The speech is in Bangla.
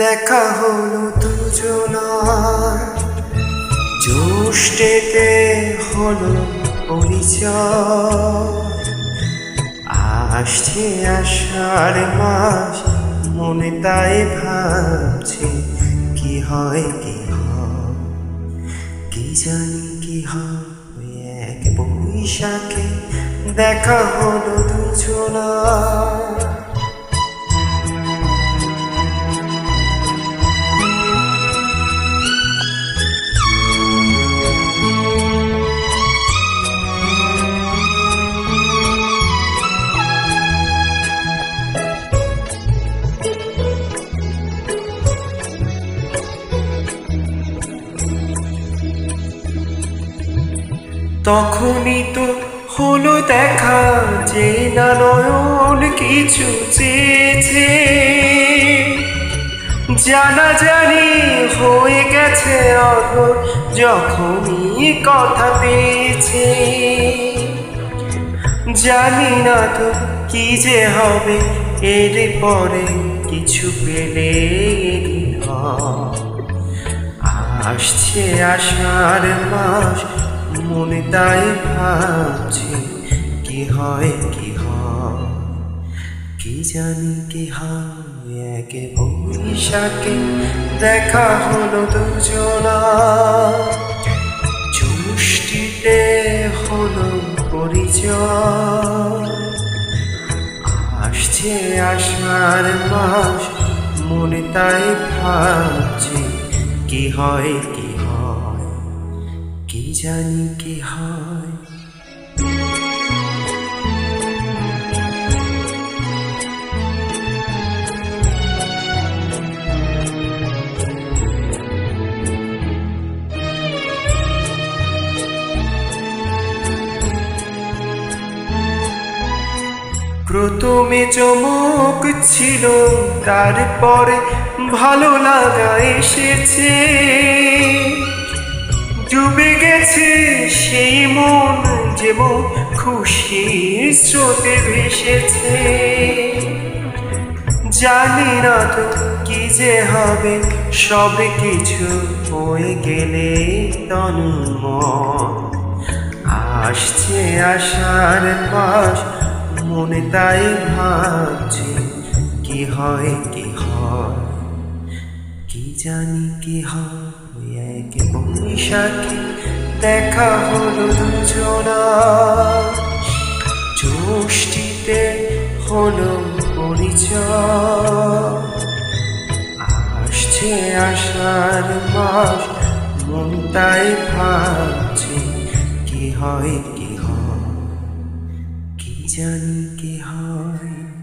দেখা হলো দুজনার, জ্যৈষ্ঠেতে হলো পরিচয়। আসছে আষাঢ় মাস, মনে তাই ভাবছে কি হয় কি হয়, কি জানি কি হয়। এক বৈশাখে দেখা হলো দুজনার। তখনই তো হলো দেখা, যে না নয়ন কিছু চেয়েছে, জানা জানি হয়ে গেছে অধর যখনই কথা পেয়েছে। জানি না তো কি যে হবে এর পরে, কিছু পেলে আসছে আষাঢ় মাস, মনে তাই ভাবছে কি হয় কি হয়, কি জানি কি হয়। এক বৈশাখে দেখা হলো দুজনার, জ্যৈষ্ঠীতে হলো পরিচয়। আসছে আষাঢ় মাস, মনে তাই ভাবছে কি হয় কি হয়, কি জানি কি হয়। প্রথমে চমক ছিল, তারপরে ভালো লাগা এসেছে। ডুবে গেছে সেই মন, যেমন খুশির স্রোতে ভেসেছে। জানি না তো কি যে হবে, সব কিছু হয়ে গেলে তন্ময়। আসছে আষাঢ় মাস, মনে তাই ভাবছে কি হয় কি হয়, কি জানি কি হয়। এক বৈশাখে দেখা হলো দুজনার, জ্যৈষ্ঠীতে হলো পরিচয়। আসছে আষাঢ় মাস, মন তাই ভাবছে কি হয় কি হয়, কি জানি কি হয়।